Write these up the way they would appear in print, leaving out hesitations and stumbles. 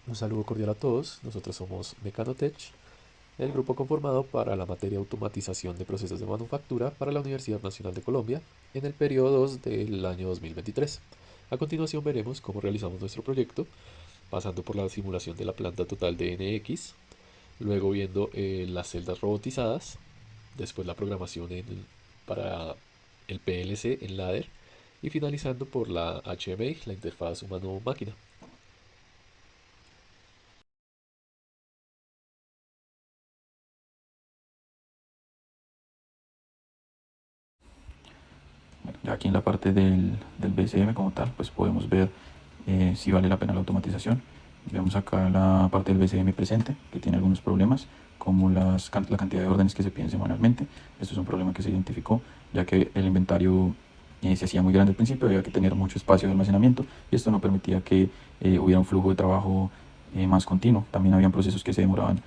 Un saludo cordial a todos. Nosotros somos Mecanotech, el grupo conformado para la materia automatización de procesos de manufactura para la Universidad Nacional de Colombia en el periodo 2 del año 2023. A continuación veremos cómo realizamos nuestro proyecto, pasando por la simulación de la planta total de NX, luego viendo las celdas robotizadas, después la programación para el PLC en ladder y finalizando por la HMI, la interfaz humano-máquina. Bueno, ya aquí en la parte del BCM como tal, pues podemos ver si vale la pena la automatización. Vemos acá la parte del BCM presente, que tiene algunos problemas, como la cantidad de órdenes que se piden semanalmente. Esto es un problema que se identificó, ya que el inventario se hacía muy grande al principio, había que tener mucho espacio de almacenamiento, y esto no permitía que hubiera un flujo de trabajo más continuo. También habían procesos que se demoraban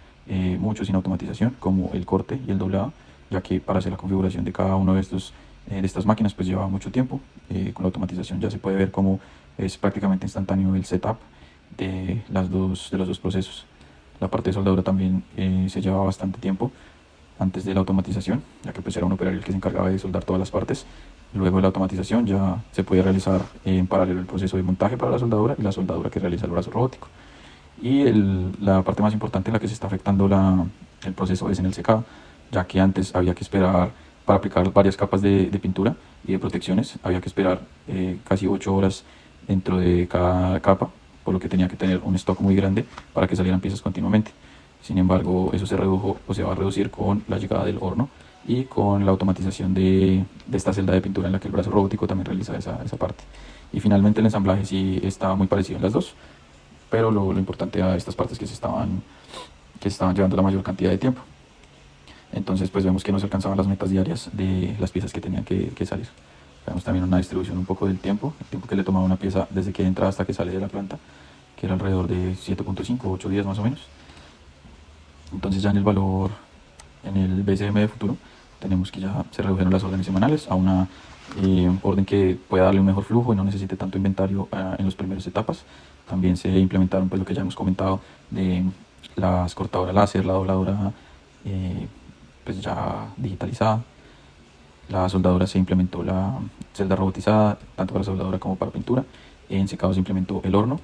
mucho sin automatización, como el corte y el doblado, ya que para hacer la configuración de cada uno de estas máquinas pues lleva mucho tiempo. Con la automatización ya se puede ver cómo es prácticamente instantáneo el setup de los dos procesos. La parte de soldadura también se lleva bastante tiempo antes de la automatización, ya que pues era un operario el que se encargaba de soldar todas las partes. Luego de la automatización ya se puede realizar en paralelo el proceso de montaje para la soldadura y la soldadura que realiza el brazo robótico. Y la parte más importante en la que se está afectando el proceso es en el secado, ya que antes había que esperar para aplicar varias capas de pintura y de protecciones, había que esperar casi 8 horas dentro de cada capa, por lo que tenía que tener un stock muy grande para que salieran piezas continuamente. Sin embargo, eso se redujo o se va a reducir con la llegada del horno y con la automatización de esta celda de pintura en la que el brazo robótico también realiza esa parte. Y finalmente el ensamblaje sí está muy parecido en las dos, pero lo importante a estas partes que se estaban llevando la mayor cantidad de tiempo. Entonces pues vemos que no se alcanzaban las metas diarias de las piezas que tenían que salir. Vemos también una distribución un poco del tiempo, el tiempo que le tomaba una pieza desde que entra hasta que sale de la planta, que era alrededor de 7.5 8 días más o menos. Entonces ya en el valor, en el BCM de futuro, tenemos que ya se redujeron las órdenes semanales a una orden que pueda darle un mejor flujo y no necesite tanto inventario en las primeras etapas. También se implementaron pues lo que ya hemos comentado de las cortadoras láser, la dobladora pues ya digitalizada. La soldadura se implementó la celda robotizada, tanto para soldadura como para pintura. En secado se implementó el horno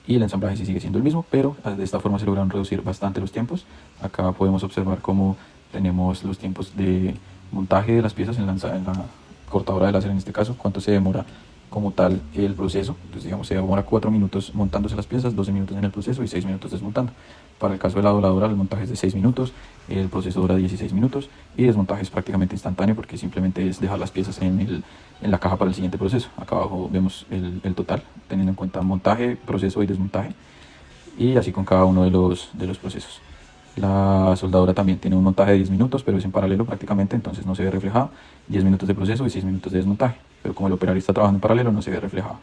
y el ensamblaje sí sigue siendo el mismo, pero de esta forma se lograron reducir bastante los tiempos. Acá podemos observar cómo tenemos los tiempos de montaje de las piezas en la cortadora de láser en este caso, cuánto se demora como tal el proceso. Entonces digamos se demora 4 minutos montándose las piezas, 12 minutos en el proceso y 6 minutos desmontando. Para el caso de la dobladora el montaje es de 6 minutos, el proceso dura 16 minutos y desmontaje es prácticamente instantáneo porque simplemente es dejar las piezas en la caja para el siguiente proceso. Acá abajo vemos el total, teniendo en cuenta montaje, proceso y desmontaje, y así con cada uno de los procesos. La soldadura también tiene un montaje de 10 minutos, pero es en paralelo prácticamente, entonces no se ve reflejado. 10 minutos de proceso y 6 minutos de desmontaje, pero como el operario está trabajando en paralelo no se ve reflejado.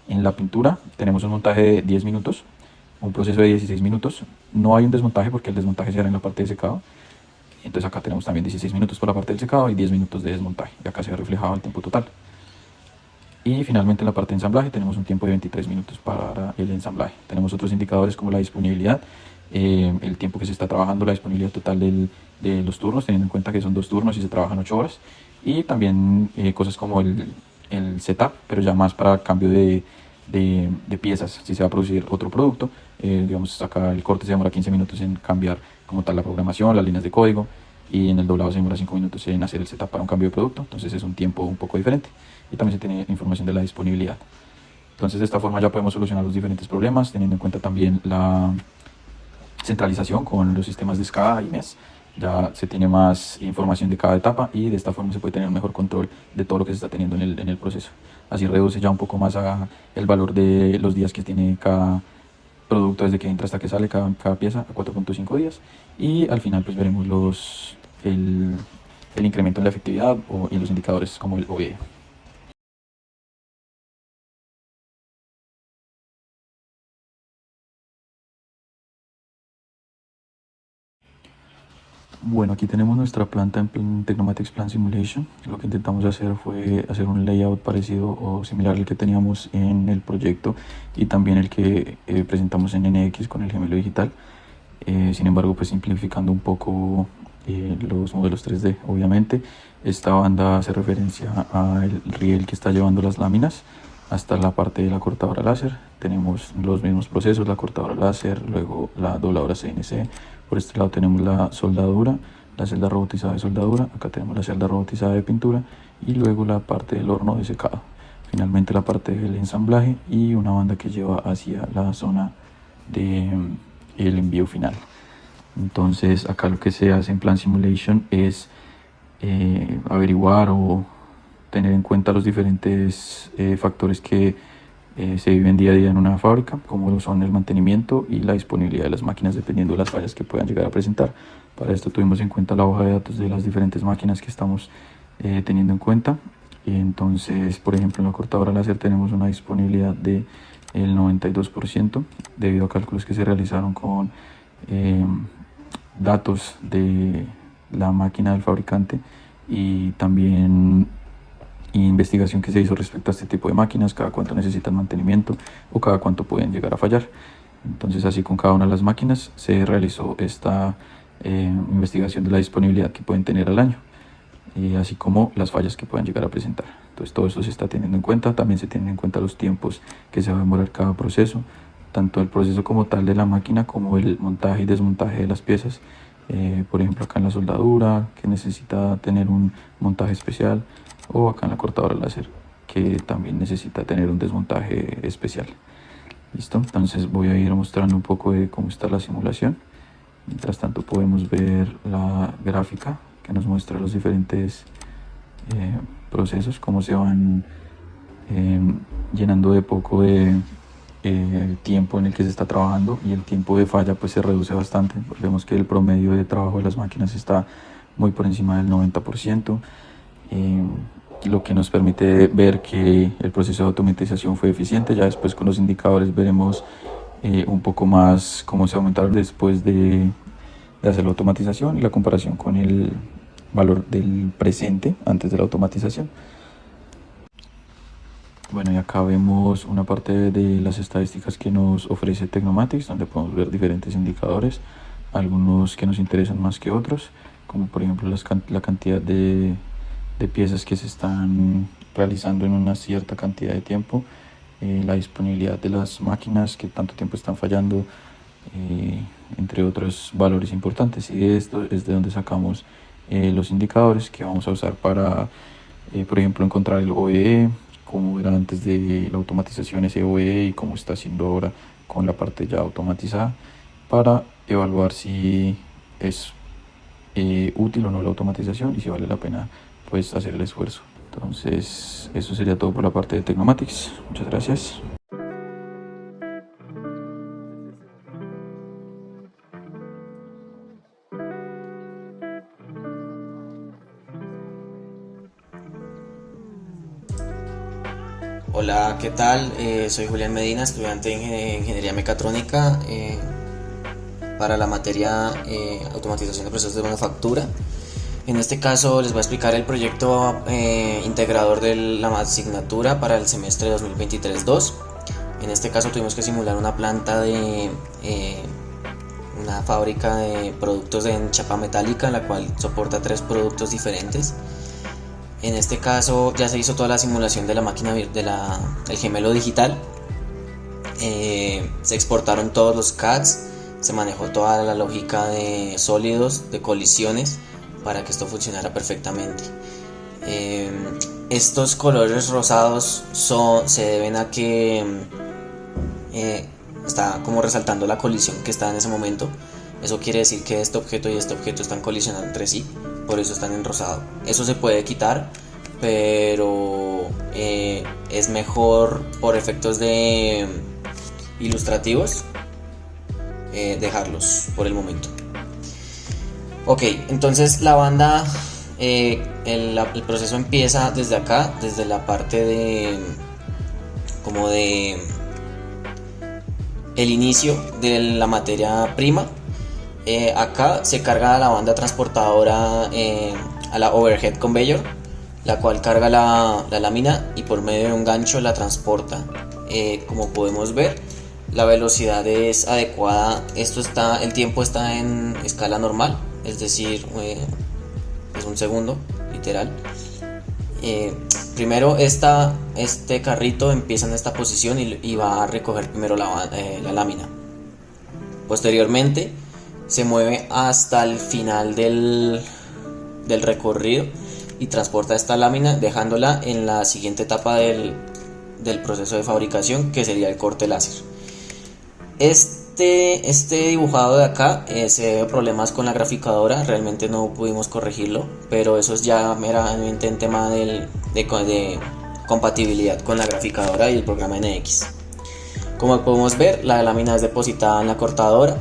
En la pintura tenemos un montaje de 10 minutos, un proceso de 16 minutos. No hay un desmontaje porque el desmontaje se hará en la parte de secado. Entonces acá tenemos también 16 minutos por la parte del secado y 10 minutos de desmontaje. Y acá se ve reflejado el tiempo total. Y finalmente en la parte de ensamblaje tenemos un tiempo de 23 minutos para el ensamblaje. Tenemos otros indicadores como la disponibilidad, el tiempo que se está trabajando, la disponibilidad total de los turnos, teniendo en cuenta que son 2 turnos y se trabajan 8 horas. Y también cosas como el setup, pero ya más para cambio de piezas, si se va a producir otro producto. Digamos, acá el corte se demora 15 minutos en cambiar como tal la programación, las líneas de código, y en el doblado se demora 5 minutos en hacer el setup para un cambio de producto. Entonces es un tiempo un poco diferente. Y también se tiene información de la disponibilidad. Entonces de esta forma ya podemos solucionar los diferentes problemas, teniendo en cuenta también la centralización con los sistemas de SCADA y MES. Ya se tiene más información de cada etapa y de esta forma se puede tener un mejor control de todo lo que se está teniendo en el proceso. Así reduce ya un poco más el valor de los días que tiene cada producto desde que entra hasta que sale cada pieza a 4.5 días, y al final pues veremos el incremento en la efectividad y los indicadores como el OE. Bueno, aquí tenemos nuestra planta en Tecnomatics Plant Simulation. Lo que intentamos hacer fue hacer un layout parecido o similar al que teníamos en el proyecto y también el que presentamos en NX con el gemelo digital. Sin embargo, pues simplificando un poco los modelos 3D. Obviamente, esta banda hace referencia al riel que está llevando las láminas hasta la parte de la cortadora láser. Tenemos los mismos procesos, la cortadora láser, luego la dobladora CNC. Por este lado tenemos la soldadura, la celda robotizada de soldadura, acá tenemos la celda robotizada de pintura y luego la parte del horno de secado. Finalmente la parte del ensamblaje y una banda que lleva hacia la zona de el envío final. Entonces acá lo que se hace en Plant Simulation es averiguar o tener en cuenta los diferentes factores que se viven día a día en una fábrica, como son el mantenimiento y la disponibilidad de las máquinas dependiendo de las fallas que puedan llegar a presentar. Para esto tuvimos en cuenta la hoja de datos de las diferentes máquinas que estamos teniendo en cuenta. Entonces, por ejemplo, en la cortadora láser tenemos una disponibilidad de el 92% debido a cálculos que se realizaron con datos de la máquina del fabricante y también investigación que se hizo respecto a este tipo de máquinas, cada cuánto necesitan mantenimiento o cada cuánto pueden llegar a fallar. Entonces así con cada una de las máquinas se realizó esta investigación de la disponibilidad que pueden tener al año, así como las fallas que puedan llegar a presentar. Entonces todo esto se está teniendo en cuenta, también se tienen en cuenta los tiempos que se va a demorar cada proceso, tanto el proceso como tal de la máquina como el montaje y desmontaje de las piezas. Por ejemplo acá en la soldadura, que necesita tener un montaje especial, o acá en la cortadora láser, que también necesita tener un desmontaje especial. Listo, entonces voy a ir mostrando un poco de cómo está la simulación. Mientras tanto podemos ver la gráfica que nos muestra los diferentes procesos, cómo se van llenando de poco de tiempo en el que se está trabajando, y el tiempo de falla pues se reduce bastante. Vemos que el promedio de trabajo de las máquinas está muy por encima del 90%. Lo que nos permite ver que el proceso de automatización fue eficiente. Ya después con los indicadores veremos un poco más cómo se aumentaron después de hacer la automatización y la comparación con el valor del presente antes de la automatización. Bueno, y acá vemos una parte de las estadísticas que nos ofrece Tecnomatics, donde podemos ver diferentes indicadores, algunos que nos interesan más que otros, como por ejemplo la cantidad de piezas que se están realizando en una cierta cantidad de tiempo, la disponibilidad de las máquinas, que tanto tiempo están fallando, entre otros valores importantes. Y de esto es de donde sacamos los indicadores que vamos a usar para, por ejemplo, encontrar el OEE, cómo era antes de la automatización ese OEE y cómo está haciendo ahora con la parte ya automatizada, para evaluar si es útil o no la automatización y si vale la pena pues hacer el esfuerzo. Entonces eso sería todo por la parte de Tecnomatics. Muchas gracias. Hola, ¿qué tal? Soy Julián Medina, estudiante de Ingeniería Mecatrónica para la materia Automatización de Procesos de Manufactura. En este caso les voy a explicar el proyecto integrador de la asignatura para el semestre 2023-2. En este caso tuvimos que simular una planta de una fábrica de productos en chapa metálica, en la cual soporta 3 productos diferentes. En este caso ya se hizo toda la simulación de la máquina del gemelo digital. Se exportaron todos los CADs, se manejó toda la lógica de sólidos, de colisiones, para que esto funcionara perfectamente. Estos colores rosados se deben a que está como resaltando la colisión que está en ese momento. Eso quiere decir que este objeto y este objeto están colisionando entre sí, por eso están en rosado. Eso se puede quitar, pero es mejor por efectos de ilustrativos dejarlos por el momento. Ok, entonces la banda, el proceso empieza desde acá, desde la parte de el inicio de la materia prima. Acá se carga la banda transportadora a la overhead conveyor, la cual carga la lámina y por medio de un gancho la transporta. Como podemos ver, la velocidad es adecuada. El tiempo está en escala normal, es decir, es un segundo, literal. Eh, Primero este carrito empieza en esta posición y va a recoger primero la lámina. Posteriormente se mueve hasta el final del recorrido y transporta esta lámina dejándola en la siguiente etapa del proceso de fabricación, que sería el corte láser. Este dibujado de acá se debe a problemas con la graficadora, realmente no pudimos corregirlo, pero eso es ya meramente en tema de compatibilidad con la graficadora y el programa NX. Como podemos ver, la lámina es depositada en la cortadora.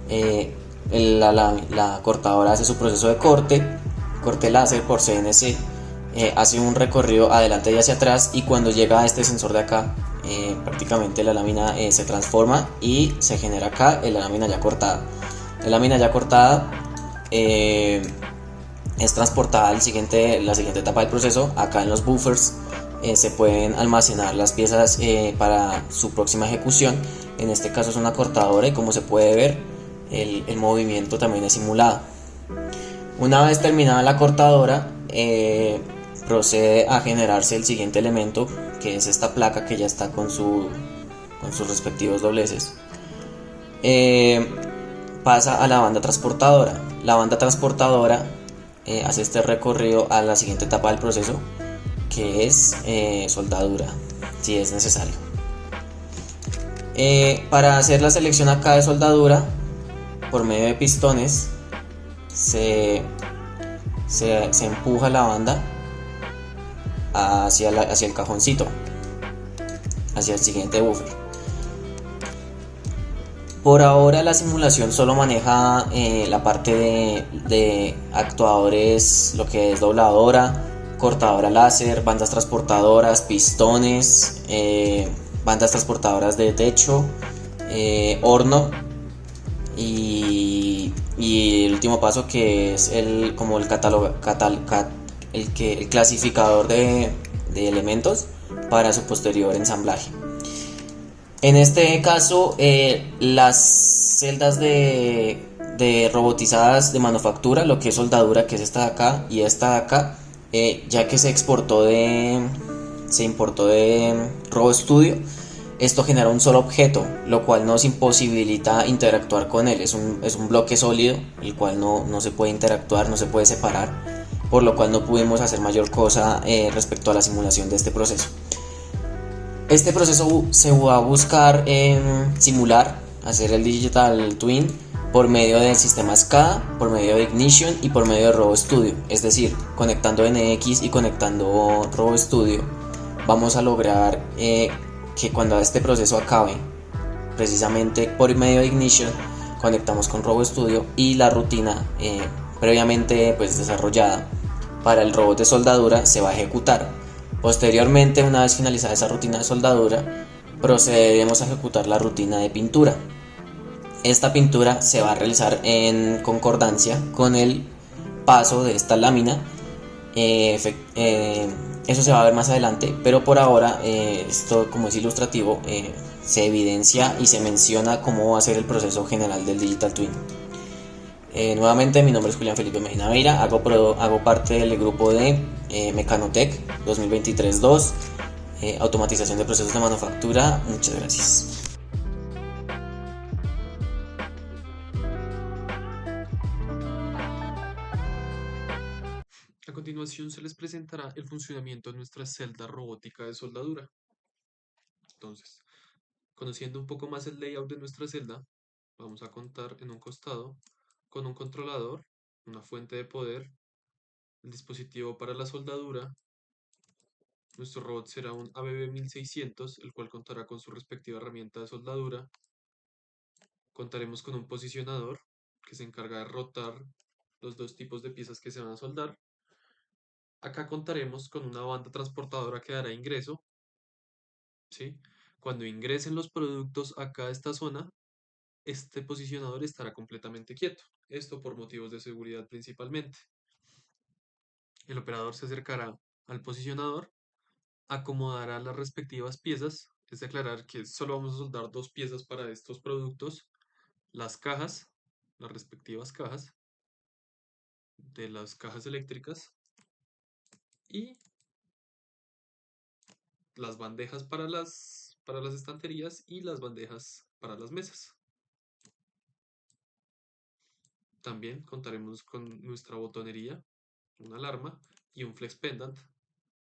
eh, la cortadora hace su proceso de corte láser por CNC, hace un recorrido adelante y hacia atrás, y cuando llega a este sensor de acá, prácticamente la lámina se transforma y se genera acá la lámina ya cortada. La lámina ya cortada es transportada a la siguiente etapa del proceso. Acá en los buffers se pueden almacenar las piezas para su próxima ejecución. En este caso es una cortadora y, como se puede ver, el movimiento también es simulado. Una vez terminada la cortadora, procede a generarse el siguiente elemento, que es esta placa que ya está con sus respectivos dobleces. Eh, Pasa a la banda transportadora. La banda transportadora hace este recorrido a la siguiente etapa del proceso, que es soldadura, si es necesario. Para hacer la selección acá de soldadura, por medio de pistones, se empuja la banda hacia el cajoncito, hacia el siguiente buffer. Por ahora la simulación solo maneja la parte de actuadores, lo que es dobladora, cortadora láser, bandas transportadoras, pistones, bandas transportadoras de techo, horno y el último paso, que es como el el clasificador de elementos para su posterior ensamblaje. En este caso, las celdas de robotizadas de manufactura, lo que es soldadura, que es esta de acá y esta de acá, ya que se importó de RoboStudio, esto genera un solo objeto, lo cual nos imposibilita interactuar con él. Es un bloque sólido, el cual no se puede interactuar, no se puede separar, por lo cual no pudimos hacer mayor cosa respecto a la simulación de este proceso. Este proceso se va a buscar simular, hacer el Digital Twin por medio del sistema SCADA, por medio de Ignition y por medio de RoboStudio. Es decir, conectando NX y conectando RoboStudio, vamos a lograr que cuando este proceso acabe, precisamente por medio de Ignition, conectamos con RoboStudio y la rutina previamente pues desarrollada para el robot de soldadura se va a ejecutar. Posteriormente, una vez finalizada esa rutina de soldadura, procederemos a ejecutar la rutina de pintura. Esta pintura se va a realizar en concordancia con el paso de esta lámina. Eso se va a ver más adelante, pero por ahora, esto, como es ilustrativo, se evidencia y se menciona cómo va a ser el proceso general del Digital Twin. Nuevamente, mi nombre es Julián Felipe Medina Veira, hago parte del grupo de Mecanotech 2023-2, automatización de procesos de manufactura. Muchas gracias. A continuación se les presentará el funcionamiento de nuestra celda robótica de soldadura. Entonces, conociendo un poco más el layout de nuestra celda, vamos a contar en un costado con un controlador, una fuente de poder, el dispositivo para la soldadura. Nuestro robot será un ABB 1600, el cual contará con su respectiva herramienta de soldadura. Contaremos con un posicionador que se encarga de rotar los dos tipos de piezas que se van a soldar. Acá contaremos con una banda transportadora que dará ingreso, ¿sí? Cuando ingresen los productos acá a esta zona, este posicionador estará completamente quieto, esto por motivos de seguridad principalmente. El operador se acercará al posicionador, acomodará las respectivas piezas, es declarar que solo vamos a soldar dos piezas para estos productos, las cajas, las respectivas cajas de las cajas eléctricas y las bandejas para las estanterías y las bandejas para las mesas. También contaremos con nuestra botonería, una alarma y un flex pendant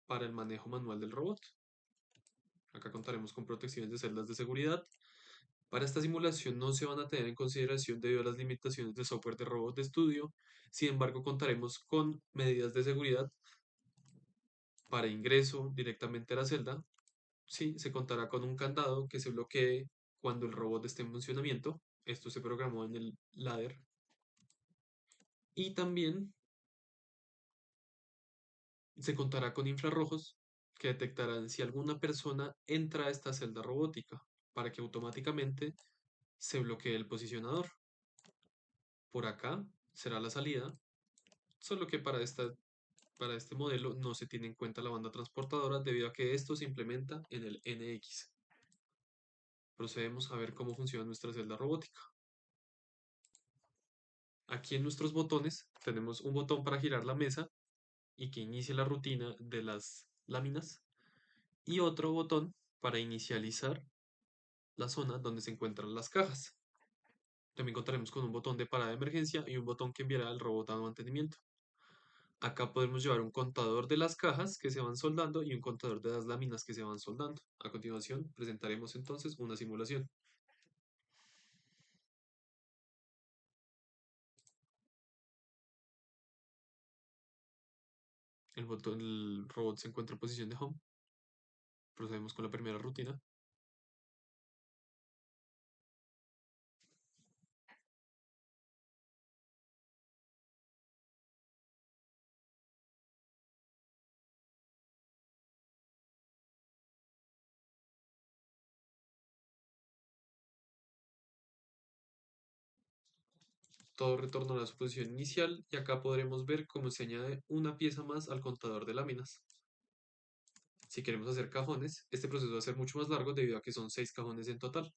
para el manejo manual del robot. Acá contaremos con protecciones de celdas de seguridad. Para esta simulación no se van a tener en consideración debido a las limitaciones de software de robot de estudio. Sin embargo, contaremos con medidas de seguridad para ingreso directamente a la celda. Sí, se contará con un candado que se bloquee cuando el robot esté en funcionamiento. Esto se programó en el ladder. Y también se contará con infrarrojos que detectarán si alguna persona entra a esta celda robótica para que automáticamente se bloquee el posicionador. Por acá será la salida, solo que para este modelo no se tiene en cuenta la banda transportadora debido a que esto se implementa en el NX. Procedemos a ver cómo funciona nuestra celda robótica. Aquí en nuestros botones tenemos un botón para girar la mesa y que inicie la rutina de las láminas y otro botón para inicializar la zona donde se encuentran las cajas. También contaremos con un botón de parada de emergencia y un botón que enviará al robot a mantenimiento. Acá podemos llevar un contador de las cajas que se van soldando y un contador de las láminas que se van soldando. A continuación presentaremos entonces una simulación. El robot se encuentra en posición de home. Procedemos con la primera rutina. Todo retornará a su posición inicial y acá podremos ver cómo se añade una pieza más al contador de láminas. Si queremos hacer cajones, este proceso va a ser mucho más largo debido a que son 6 cajones en total.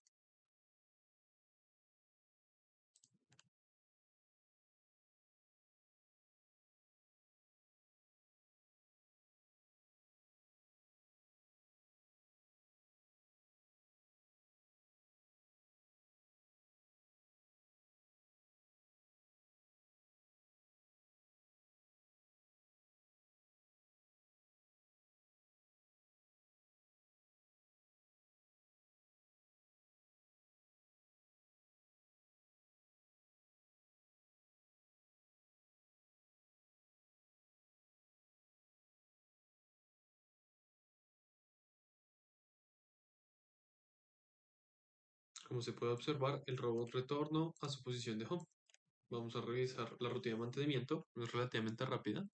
Como se puede observar, el robot retornó a su posición de home. Vamos a revisar la rutina de mantenimiento, es relativamente rápida.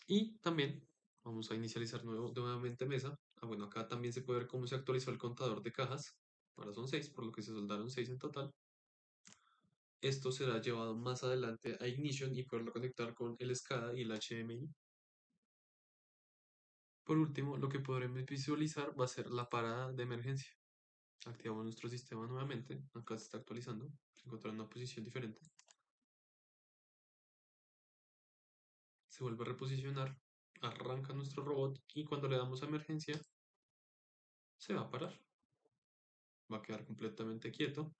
Y también vamos a inicializar nuevamente mesa. Bueno, acá también se puede ver cómo se actualizó el contador de cajas. Ahora son 6, por lo que se soldaron 6 en total. Esto será llevado más adelante a Ignition y poderlo conectar con el SCADA y el HDMI. Por último, lo que podremos visualizar va a ser la parada de emergencia. Activamos nuestro sistema nuevamente. Acá se está actualizando. Se encuentra en una posición diferente. Se vuelve a reposicionar. Arranca nuestro robot y cuando le damos a emergencia se va a parar. Va a quedar completamente quieto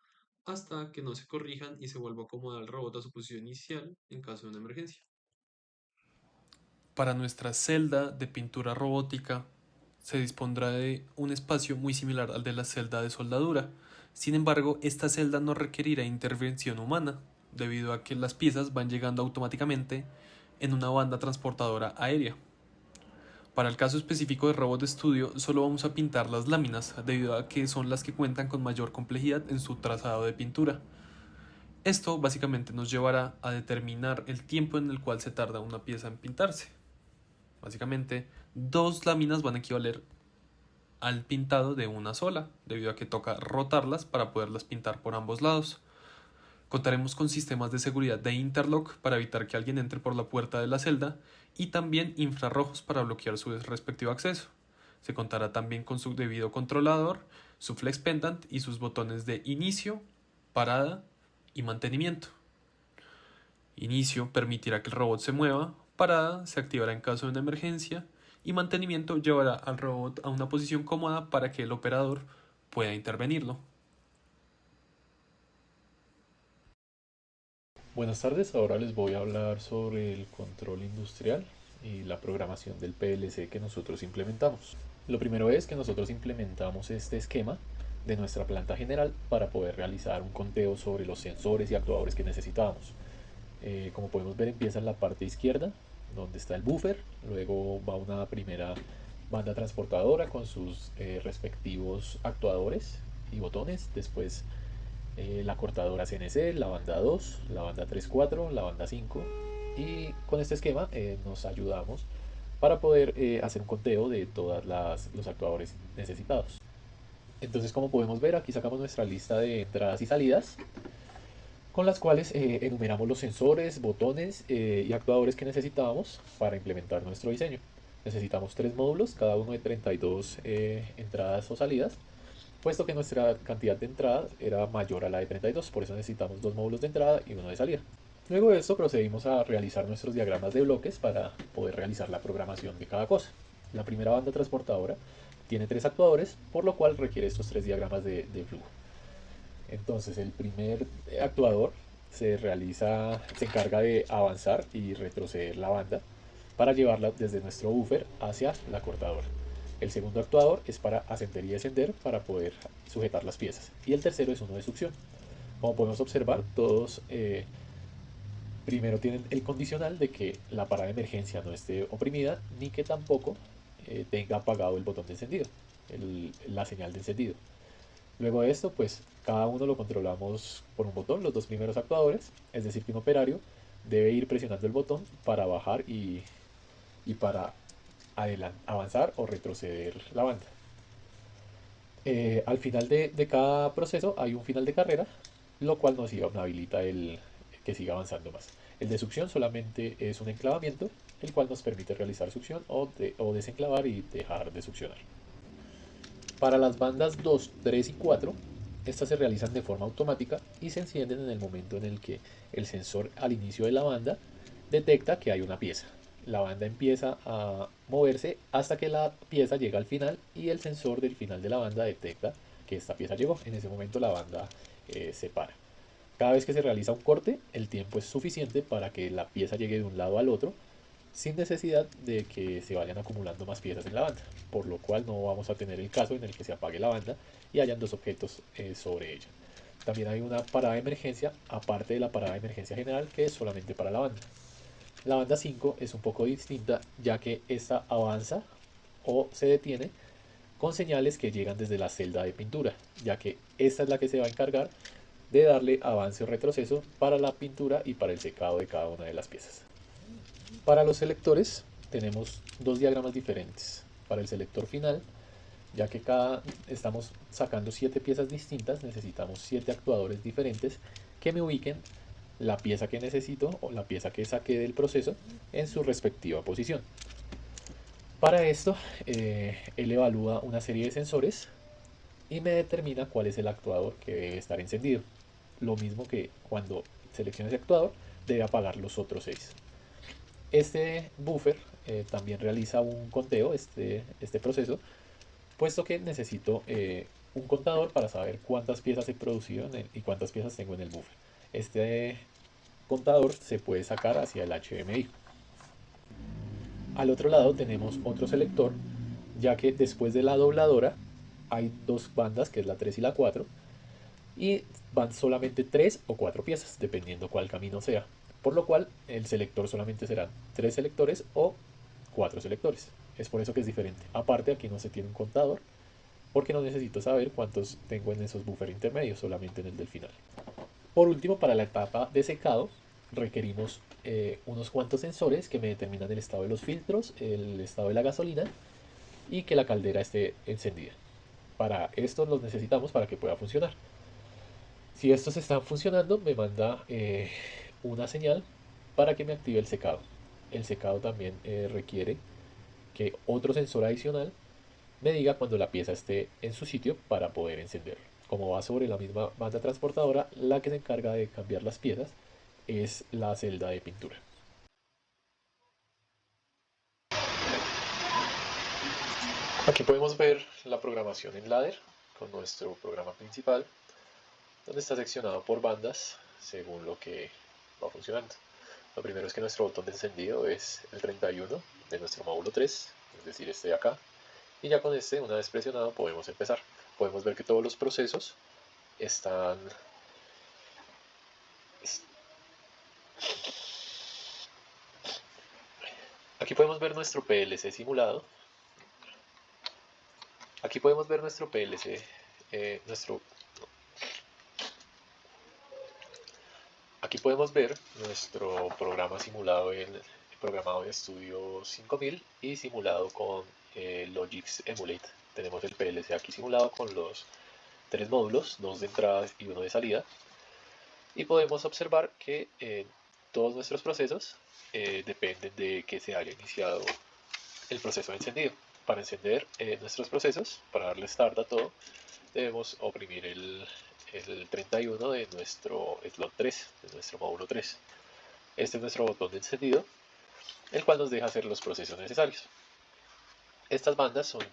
hasta que no se corrijan y se vuelva a acomodar el robot a su posición inicial en caso de una emergencia. Para nuestra celda de pintura robótica se dispondrá de un espacio muy similar al de la celda de soldadura. Sin embargo, esta celda no requerirá intervención humana, debido a que las piezas van llegando automáticamente en una banda transportadora aérea. Para el caso específico de robot de estudio, solo vamos a pintar las láminas, debido a que son las que cuentan con mayor complejidad en su trazado de pintura. Esto básicamente nos llevará a determinar el tiempo en el cual se tarda una pieza en pintarse. Básicamente, 2 láminas van a equivaler al pintado de una sola, debido a que toca rotarlas para poderlas pintar por ambos lados. Contaremos con sistemas de seguridad de interlock para evitar que alguien entre por la puerta de la celda y también infrarrojos para bloquear su respectivo acceso. Se contará también con su debido controlador, su flex pendant y sus botones de inicio, parada y mantenimiento. Inicio permitirá que el robot se mueva, parada se activará en caso de una emergencia y mantenimiento llevará al robot a una posición cómoda para que el operador pueda intervenirlo. Buenas tardes, ahora les voy a hablar sobre el control industrial y la programación del PLC que nosotros implementamos. Lo primero es que nosotros implementamos este esquema de nuestra planta general para poder realizar un conteo sobre los sensores y actuadores que necesitábamos. Como podemos ver, empieza en la parte izquierda donde está el buffer, luego va una primera banda transportadora con sus respectivos actuadores y botones, después la cortadora CNC, la banda 2, la banda 3-4, la banda 5, y con este esquema nos ayudamos para poder hacer un conteo de todos los actuadores necesitados. Entonces, como podemos ver, aquí sacamos nuestra lista de entradas y salidas con las cuales enumeramos los sensores, botones y actuadores que necesitábamos para implementar nuestro diseño. Necesitamos 3 módulos, cada uno de 32 entradas o salidas, puesto que nuestra cantidad de entradas era mayor a la de 32, por eso necesitamos 2 módulos de entrada y uno de salida. Luego de esto procedimos a realizar nuestros diagramas de bloques para poder realizar la programación de cada cosa. La primera banda transportadora tiene 3 actuadores, por lo cual requiere estos 3 diagramas de flujo. Entonces el primer actuador se encarga de avanzar y retroceder la banda para llevarla desde nuestro buffer hacia la cortadora. El segundo actuador es para ascender y descender para poder sujetar las piezas. Y el tercero es uno de succión. Como podemos observar, todos primero tienen el condicional de que la parada de emergencia no esté oprimida ni que tampoco tenga apagado el botón de encendido, la señal de encendido. Luego de esto, pues cada uno lo controlamos por un botón, los 2 primeros actuadores, es decir que un operario debe ir presionando el botón para bajar y para avanzar o retroceder la banda. Al final de cada proceso hay un final de carrera, lo cual nos habilita el que siga avanzando más. El de succión solamente es un enclavamiento, el cual nos permite realizar succión o desenclavar y dejar de succionar. Para las bandas 2, 3 y 4, estas se realizan de forma automática y se encienden en el momento en el que el sensor al inicio de la banda detecta que hay una pieza. La banda empieza a moverse hasta que la pieza llega al final y el sensor del final de la banda detecta que esta pieza llegó. En ese momento la banda se para. Cada vez que se realiza un corte, el tiempo es suficiente para que la pieza llegue de un lado al otro sin necesidad de que se vayan acumulando más piezas en la banda, por lo cual no vamos a tener el caso en el que se apague la banda y hayan 2 objetos sobre ella. También hay una parada de emergencia, aparte de la parada de emergencia general, que es solamente para la banda. La banda 5 es un poco distinta, ya que esta avanza o se detiene con señales que llegan desde la celda de pintura, ya que esta es la que se va a encargar de darle avance o retroceso para la pintura y para el secado de cada una de las piezas. Para los selectores tenemos 2 diagramas diferentes. Para el selector final, ya que estamos sacando 7 piezas distintas, necesitamos 7 actuadores diferentes que me ubiquen la pieza que necesito o la pieza que saqué del proceso en su respectiva posición. Para esto, él evalúa una serie de sensores y me determina cuál es el actuador que debe estar encendido. Lo mismo que cuando seleccione ese actuador, debe apagar los otros 6. Este buffer también realiza un conteo, este proceso, puesto que necesito un contador para saber cuántas piezas he producido y cuántas piezas tengo en el buffer. Este contador se puede sacar hacia el HMI. Al otro lado tenemos otro selector, ya que después de la dobladora hay 2 bandas, que es la 3 y la 4, y van solamente 3 o 4 piezas, dependiendo cuál camino sea. Por lo cual el selector solamente serán 3 selectores o 4 selectores. Es por eso que es diferente. Aparte, aquí no se tiene un contador, porque no necesito saber cuántos tengo en esos buffers intermedios, solamente en el del final. Por último, para la etapa de secado, requerimos unos cuantos sensores que me determinan el estado de los filtros, el estado de la gasolina y que la caldera esté encendida. Para esto los necesitamos para que pueda funcionar. Si estos están funcionando, me manda una señal para que me active el secado. El secado también requiere que otro sensor adicional me diga cuando la pieza esté en su sitio para poder encenderlo. Como va sobre la misma banda transportadora, la que se encarga de cambiar las piezas es la celda de pintura. Aquí podemos ver la programación en ladder con nuestro programa principal, donde está seccionado por bandas según lo que va funcionando. Lo primero es que nuestro botón de encendido es el 31 de nuestro módulo 3, es decir, este de acá. Y ya con este, una vez presionado, podemos empezar. Podemos ver que todos los procesos están... Aquí podemos ver nuestro PLC simulado. Aquí podemos ver nuestro PLC, Aquí podemos ver nuestro programa simulado programado en Studio 5000 y simulado con Logix Emulate. Tenemos el PLC aquí simulado con los 3 módulos, 2 de entrada y 1 de salida. Y podemos observar que todos nuestros procesos dependen de que se haya iniciado el proceso de encendido. Para encender nuestros procesos, para darle start a todo, debemos oprimir el 31 de nuestro slot 3, de nuestro módulo 3. Este es nuestro botón de encendido, el cual nos deja hacer los procesos necesarios. Estas bandas son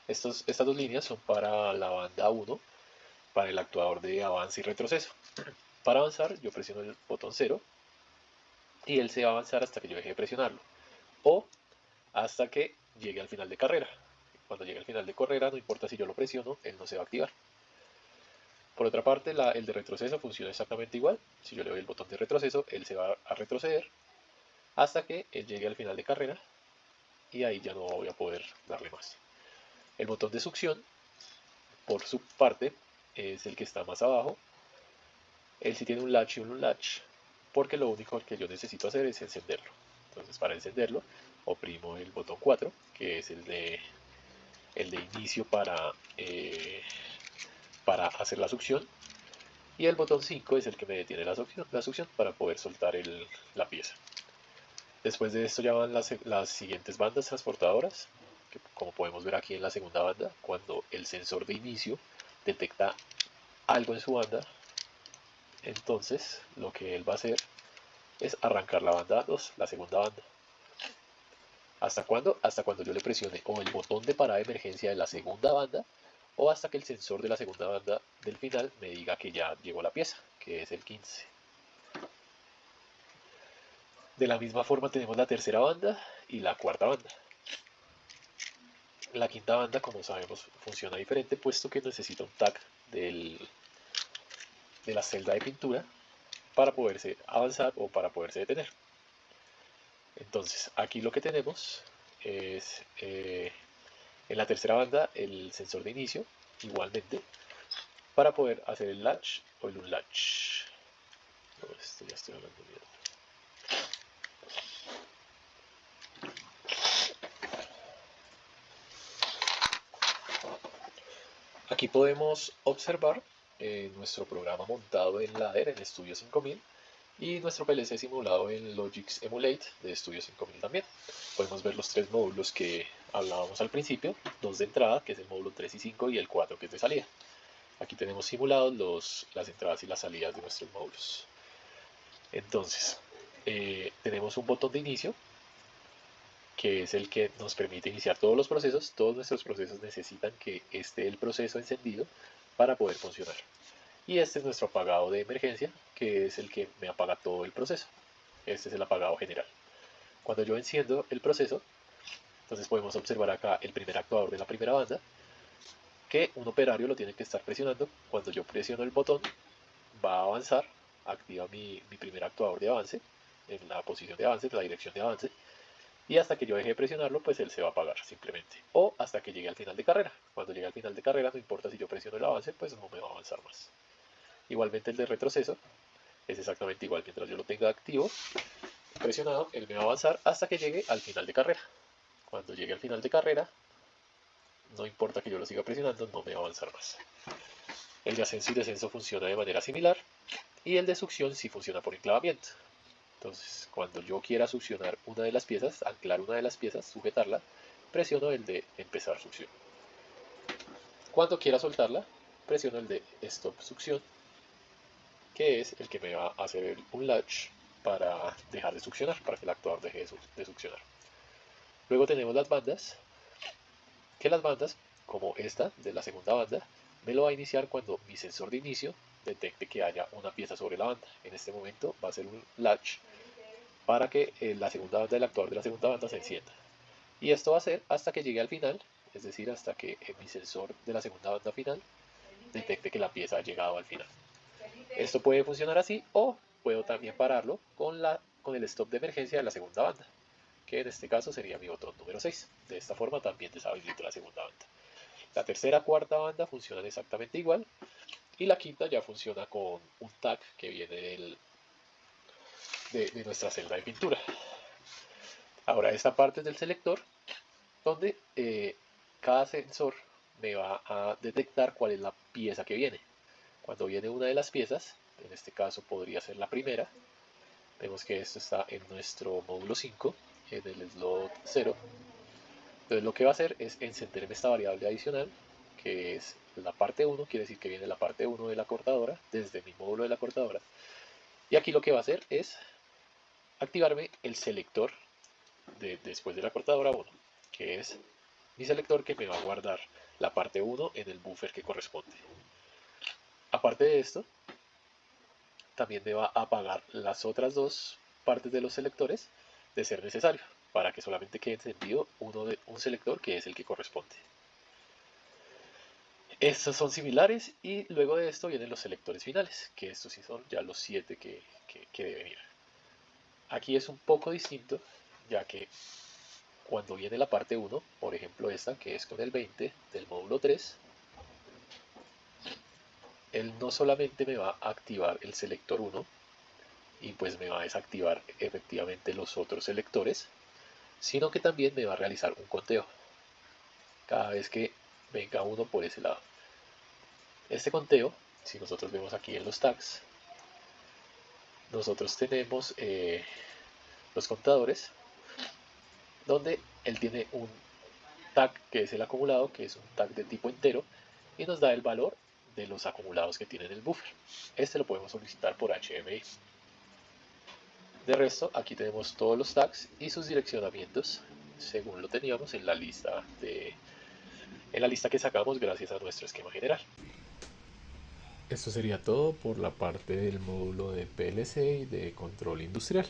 estas dos líneas son para la banda 1, para el actuador de avance y retroceso. Para avanzar, yo presiono el botón 0 y él se va a avanzar hasta que yo deje de presionarlo, o hasta que llegue al final de carrera. Cuando llegue al final de carrera, no importa si yo lo presiono, él no se va a activar. Por otra parte, el de retroceso funciona exactamente igual. Si yo le doy el botón de retroceso, él se va a retroceder hasta que él llegue al final de carrera, y ahí ya no voy a poder darle más. El botón de succión, por su parte, es el que está más abajo. Él sí tiene un latch y un unlatch, porque lo único que yo necesito hacer es encenderlo. Entonces, para encenderlo, oprimo el botón 4, que es el de inicio para hacer la succión, y el botón 5 es el que me detiene la succión para poder soltar la pieza. Después de esto ya van las siguientes bandas transportadoras, que como podemos ver aquí en la segunda banda, cuando el sensor de inicio detecta algo en su banda, entonces lo que él va a hacer es arrancar la banda 2, la segunda banda. ¿Hasta cuándo? Hasta cuando yo le presione o el botón de parada de emergencia de la segunda banda, o hasta que el sensor de la segunda banda del final me diga que ya llegó la pieza, que es el 15. De la misma forma tenemos la tercera banda y la cuarta banda. La quinta banda, como sabemos, funciona diferente, puesto que necesita un tag de la celda de pintura para poderse avanzar o para poderse detener. Entonces, aquí lo que tenemos es en la tercera banda el sensor de inicio, igualmente, para poder hacer el latch o el unlatch. No, esto ya estoy hablando bien. Aquí podemos observar nuestro programa montado en ladder en Studio 5000 y nuestro PLC simulado en Logix Emulate de Studio 5000 también. Podemos ver los 3 módulos que hablábamos al principio, 2 de entrada, que es el módulo 3 y 5, y el 4, que es de salida. Aquí tenemos simulados las entradas y las salidas de nuestros módulos. Entonces, tenemos un botón de inicio, que es el que nos permite iniciar todos los procesos. Todos nuestros procesos necesitan que esté el proceso encendido para poder funcionar. Y este es nuestro apagado de emergencia, que es el que me apaga todo el proceso. Este es el apagado general. Cuando yo enciendo el proceso, entonces podemos observar acá el primer actuador de la primera banda, que un operario lo tiene que estar presionando. Cuando yo presiono el botón, va a avanzar, activa mi primer actuador de avance, en la posición de avance, en la dirección de avance, y hasta que yo deje de presionarlo, pues él se va a apagar simplemente. O hasta que llegue al final de carrera. Cuando llegue al final de carrera, no importa si yo presiono el avance, pues no me va a avanzar más. Igualmente el de retroceso es exactamente igual. Mientras yo lo tenga activo, presionado, él me va a avanzar hasta que llegue al final de carrera. Cuando llegue al final de carrera, no importa que yo lo siga presionando, no me va a avanzar más. El de ascenso y descenso funciona de manera similar y el de succión sí funciona por enclavamiento. Entonces, cuando yo quiera succionar una de las piezas, anclar una de las piezas, sujetarla, presiono el de empezar succión. Cuando quiera soltarla, presiono el de stop succión, que es el que me va a hacer un latch para dejar de succionar, para que el actuador deje de succionar. Luego tenemos las bandas, que las bandas, como esta de la segunda banda, me lo va a iniciar cuando mi sensor de inicio detecte que haya una pieza sobre la banda. En este momento va a ser un latch para que la segunda banda del actuador de la segunda banda se encienda. Y esto va a ser hasta que llegue al final, es decir, hasta que mi sensor de la segunda banda final detecte que la pieza ha llegado al final. Esto puede funcionar así o puedo también pararlo con el stop de emergencia de la segunda banda, que en este caso sería mi botón número 6. De esta forma también deshabilito la segunda banda. La tercera, cuarta banda funcionan exactamente igual y la quinta ya funciona con un tag que viene de nuestra celda de pintura. Ahora esta parte es del selector donde cada sensor me va a detectar cuál es la pieza que viene. Cuando viene una de las piezas, en este caso podría ser la primera, vemos que esto está en nuestro módulo 5, en el slot 0. Entonces lo que va a hacer es encenderme esta variable adicional, que es la parte 1, quiere decir que viene la parte 1 de la cortadora, desde mi módulo de la cortadora. Y aquí lo que va a hacer es activarme el selector después de la cortadora 1, que es mi selector que me va a guardar la parte 1 en el buffer que corresponde. Aparte de esto, también me va a apagar las otras dos partes de los selectores de ser necesario, para que solamente quede encendido un selector que es el que corresponde. Estos son similares y luego de esto vienen los selectores finales, que estos sí son ya los 7 que deben ir. Aquí es un poco distinto, ya que cuando viene la parte 1, por ejemplo esta que es con el 20 del módulo 3, él no solamente me va a activar el selector 1 y pues me va a desactivar efectivamente los otros selectores, sino que también me va a realizar un conteo cada vez que venga uno por ese lado. Este conteo, si nosotros vemos aquí en los tags, nosotros tenemos los contadores, donde él tiene un tag que es el acumulado, que es un tag de tipo entero, y nos da el valor de los acumulados que tiene en el buffer. Este lo podemos solicitar por HMI. De resto, aquí tenemos todos los tags y sus direccionamientos, según lo teníamos en la lista que sacamos gracias a nuestro esquema general. Esto sería todo por la parte del módulo de PLC y de control industrial.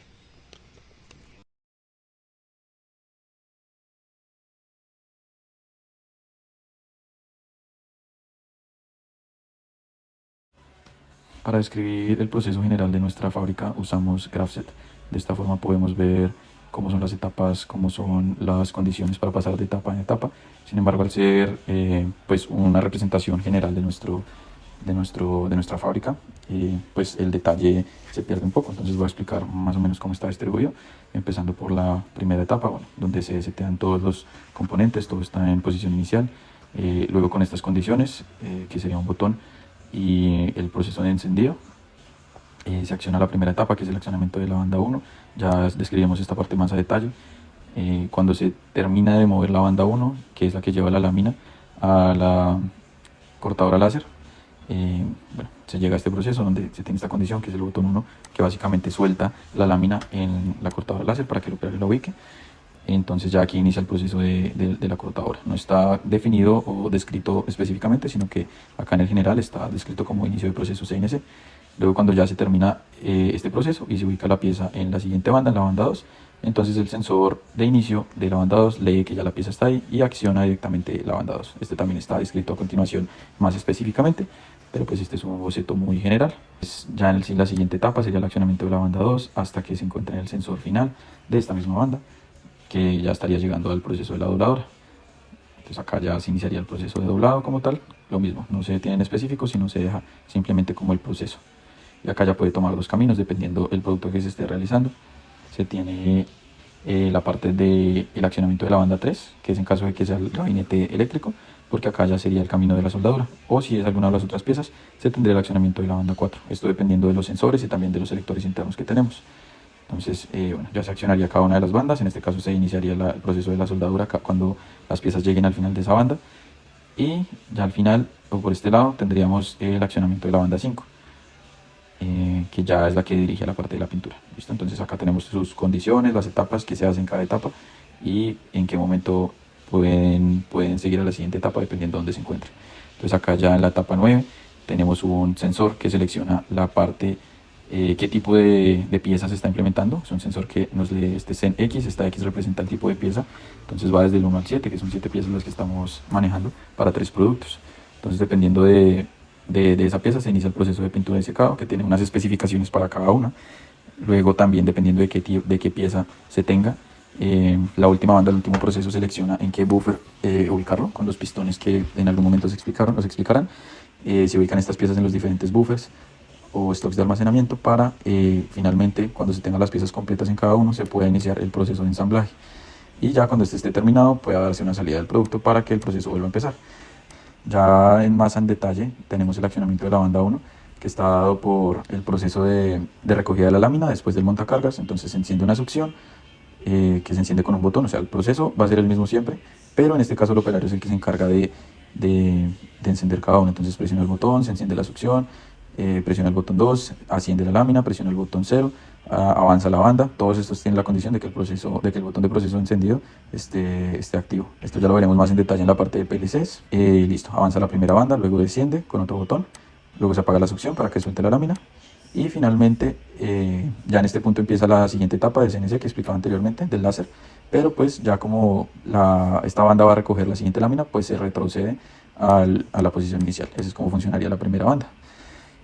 Para describir el proceso general de nuestra fábrica usamos Grafset. De esta forma podemos ver cómo son las etapas, cómo son las condiciones para pasar de etapa en etapa. Sin embargo, al ser pues una representación general de nuestra fábrica, pues el detalle se pierde un poco. Entonces voy a explicar más o menos cómo está distribuido, empezando por la primera etapa, donde se setean todos los componentes, todo está en posición inicial. Luego con estas condiciones, que sería un botón y el proceso de encendido, se acciona la primera etapa, que es el accionamiento de la banda 1. Ya describimos esta parte más a detalle. Cuando se termina de mover la banda 1, que es la que lleva la lámina a la cortadora láser, se llega a este proceso donde se tiene esta condición, que es el botón 1, que básicamente suelta la lámina en la cortadora láser para que el operario la ubique. Entonces ya aquí inicia el proceso de la cortadora. No está definido o descrito específicamente, sino que acá en el general está descrito como inicio de proceso CNC. Luego cuando ya se termina este proceso y se ubica la pieza en la siguiente banda, en la banda 2, entonces el sensor de inicio de la banda 2 lee que ya la pieza está ahí y acciona directamente la banda 2. Este también está descrito a continuación más específicamente, pero pues este es un boceto muy general. Ya en la siguiente etapa sería el accionamiento de la banda 2 hasta que se encuentre en el sensor final de esta misma banda, que ya estaría llegando al proceso de la dobladora. Entonces acá ya se iniciaría el proceso de doblado como tal, lo mismo, no se tiene en específico, sino se deja simplemente como el proceso. Y acá ya puede tomar dos caminos dependiendo del producto que se esté realizando. Se tiene la parte del accionamiento de la banda 3, que es en caso de que sea el gabinete eléctrico, porque acá ya sería el camino de la soldadura, o si es alguna de las otras piezas, se tendría el accionamiento de la banda 4, esto dependiendo de los sensores y también de los selectores internos que tenemos. Entonces, bueno, ya se accionaría cada una de las bandas, en este caso se iniciaría el proceso de la soldadura cuando las piezas lleguen al final de esa banda, y ya al final, o por este lado, tendríamos el accionamiento de la banda 5, que ya es la que dirige la parte de la pintura. ¿Listo? Entonces acá tenemos sus condiciones, las etapas que se hacen cada etapa y en qué momento pueden seguir a la siguiente etapa dependiendo de dónde se encuentre. Entonces acá ya en la etapa 9 tenemos un sensor que selecciona la parte, qué tipo de pieza se está implementando. Es un sensor que nos lee este CEN X, esta X representa el tipo de pieza, entonces va desde el 1 al 7, que son 7 piezas las que estamos manejando para 3 productos. Entonces dependiendo de esa pieza se inicia el proceso de pintura y secado, que tiene unas especificaciones para cada una. Luego también dependiendo de qué pieza se tenga, la última banda, el último proceso selecciona en qué buffer ubicarlo, con los pistones que en algún momento nos explicarán. Se ubican estas piezas en los diferentes buffers o stocks de almacenamiento para finalmente, cuando se tengan las piezas completas en cada uno, se pueda iniciar el proceso de ensamblaje. Y ya cuando este esté terminado, puede darse una salida del producto para que el proceso vuelva a empezar. Ya más en detalle tenemos el accionamiento de la banda 1, que está dado por el proceso de recogida de la lámina después del montacargas. Entonces se enciende una succión que se enciende con un botón, o sea, el proceso va a ser el mismo siempre, pero en este caso el operario es el que se encarga de encender cada uno. Entonces presiona el botón, se enciende la succión, presiona el botón 2, asciende la lámina, presiona el botón 0, avanza la banda. Todos estos tienen la condición de que el botón de proceso encendido esté activo. Esto ya lo veremos más en detalle en la parte de PLCs. Listo, avanza la primera banda, luego desciende con otro botón, luego se apaga la succión para que suelte la lámina. Y finalmente, ya en este punto empieza la siguiente etapa de CNC que explicaba anteriormente, del láser. Pero pues ya como esta banda va a recoger la siguiente lámina, pues se retrocede a la posición inicial. Esa es como funcionaría la primera banda.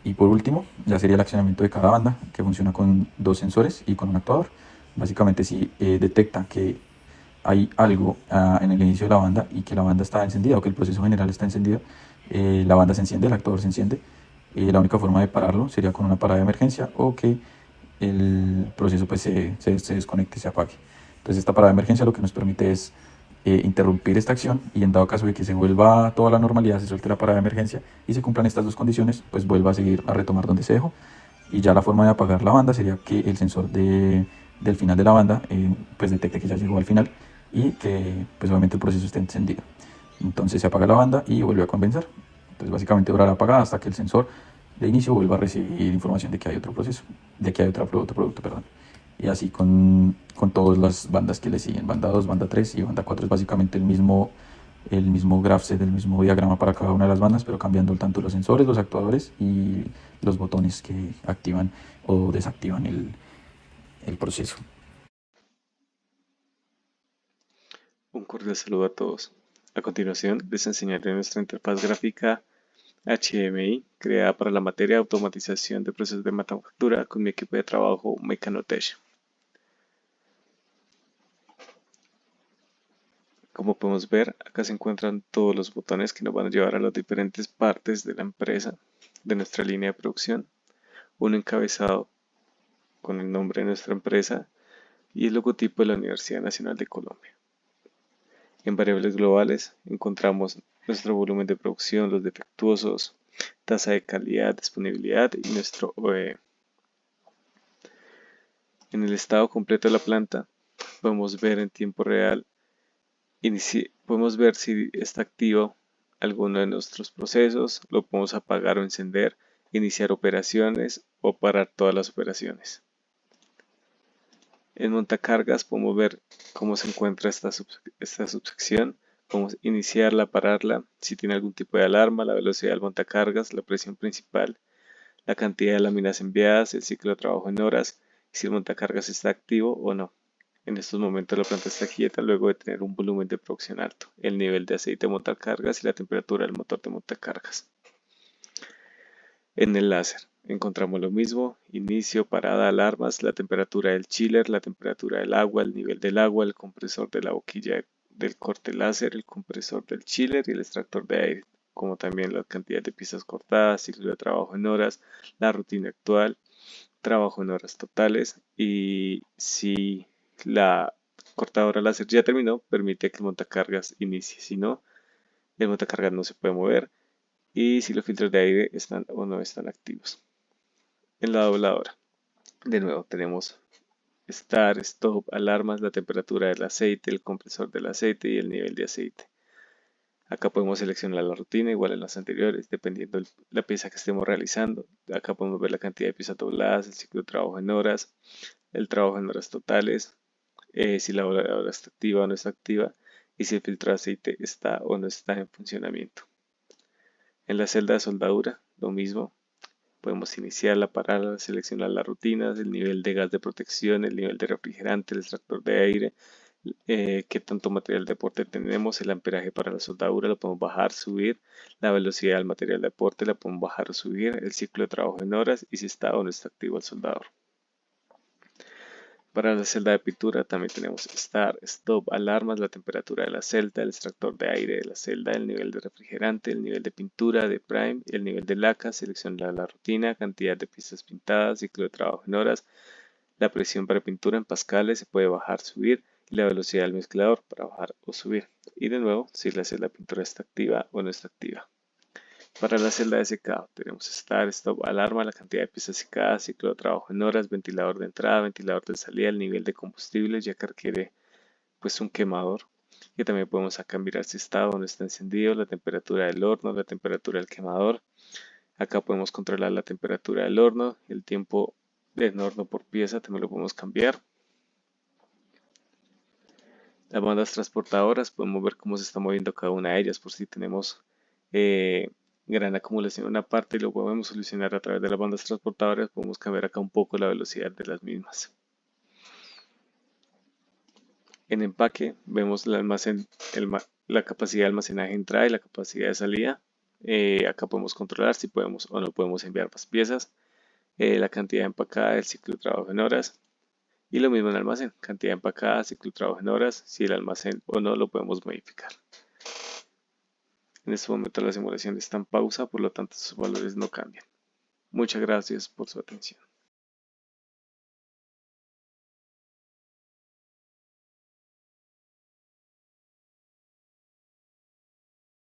Y por último, ya sería el accionamiento de cada banda, que funciona con 2 sensores y con un actuador. Básicamente, si detecta que hay algo en el inicio de la banda y que la banda está encendida o que el proceso general está encendido, la banda se enciende, el actuador se enciende. La única forma de pararlo sería con una parada de emergencia o que el proceso pues, se desconecte, se apague. Entonces esta parada de emergencia lo que nos permite es interrumpir esta acción y en dado caso de que se vuelva a toda la normalidad, se suelte la parada de emergencia y se cumplan estas dos condiciones, pues vuelva a seguir a retomar donde se dejó. Y ya la forma de apagar la banda sería que el sensor del final de la banda pues detecte que ya llegó al final y que pues obviamente el proceso esté encendido. Entonces se apaga la banda y vuelve a condensar. Entonces básicamente durará apagada hasta que el sensor de inicio vuelva a recibir información de que hay otro proceso, de que hay otro producto, perdón. Y así con todas las bandas que le siguen, banda 2, banda 3 y banda 4 es básicamente el mismo graph set, el mismo diagrama para cada una de las bandas, pero cambiando tanto los sensores, los actuadores y los botones que activan o desactivan el proceso. Un cordial saludo a todos. A continuación les enseñaré nuestra interfaz gráfica HMI creada para la materia de automatización de procesos de manufactura con mi equipo de trabajo Mecanotech. Como podemos ver, acá se encuentran todos los botones que nos van a llevar a las diferentes partes de la empresa, de nuestra línea de producción, un encabezado con el nombre de nuestra empresa y el logotipo de la Universidad Nacional de Colombia. En variables globales encontramos nuestro volumen de producción, los defectuosos, tasa de calidad, disponibilidad y nuestro OEE. En el estado completo de la planta podemos ver en tiempo real, podemos ver si está activo alguno de nuestros procesos, lo podemos apagar o encender, iniciar operaciones o parar todas las operaciones. En montacargas podemos ver cómo se encuentra esta subsección, podemos iniciarla, pararla, si tiene algún tipo de alarma, la velocidad del montacargas, la presión principal, la cantidad de láminas enviadas, el ciclo de trabajo en horas, y si el montacargas está activo o no. En estos momentos la planta está quieta luego de tener un volumen de producción alto, el nivel de aceite de montacargas y la temperatura del motor de montacargas. En el láser encontramos lo mismo, inicio, parada, alarmas, la temperatura del chiller, la temperatura del agua, el nivel del agua, el compresor de la boquilla del corte láser, el compresor del chiller y el extractor de aire, como también la cantidad de piezas cortadas, ciclo de trabajo en horas, la rutina actual, trabajo en horas totales y si la cortadora láser ya terminó, permite que el montacargas inicie. Si no, el montacargas no se puede mover y si los filtros de aire están o no están activos. En la dobladora, de nuevo tenemos Start, Stop, alarmas, la temperatura del aceite, el compresor del aceite y el nivel de aceite. Acá podemos seleccionar la rutina igual en las anteriores, dependiendo de la pieza que estemos realizando. Acá podemos ver la cantidad de piezas dobladas, el ciclo de trabajo en horas, el trabajo en horas totales, si la hora está activa o no está activa y si el filtro de aceite está o no está en funcionamiento. En la celda de soldadura, lo mismo. Podemos iniciarla, pararla, seleccionar las rutinas, el nivel de gas de protección, el nivel de refrigerante, el extractor de aire, qué tanto material de aporte tenemos, el amperaje para la soldadura, lo podemos bajar, subir, la velocidad del material de aporte la podemos bajar o subir, el ciclo de trabajo en horas y si está o no está activo el soldador. Para la celda de pintura también tenemos Start, Stop, alarmas, la temperatura de la celda, el extractor de aire de la celda, el nivel de refrigerante, el nivel de pintura, de prime, el nivel de laca, seleccionar la rutina, cantidad de piezas pintadas, ciclo de trabajo en horas, la presión para pintura en pascales se puede bajar, subir y la velocidad del mezclador para bajar o subir. Y de nuevo, si la celda de pintura está activa o no está activa. Para la celda de secado tenemos Start, Stop, alarma, la cantidad de piezas secadas, ciclo de trabajo en horas, ventilador de entrada, ventilador de salida, el nivel de combustible, ya que requiere pues un quemador. Y también podemos acá mirar si está o no está encendido, la temperatura del horno, la temperatura del quemador. Acá podemos controlar la temperatura del horno, el tiempo del horno por pieza también lo podemos cambiar. Las bandas transportadoras podemos ver cómo se está moviendo cada una de ellas por si tenemos gran acumulación en una parte y lo podemos solucionar a través de las bandas transportadoras. Podemos cambiar acá un poco la velocidad de las mismas. En empaque vemos el almacén, la capacidad de almacenaje de entrada y la capacidad de salida. Acá podemos controlar si podemos o no podemos enviar más piezas, la cantidad empacada, el ciclo de trabajo en horas. Y lo mismo en almacén, cantidad empacada, ciclo de trabajo en horas, si el almacén o no lo podemos modificar. En este momento la simulación está en pausa, por lo tanto sus valores no cambian. Muchas gracias por su atención.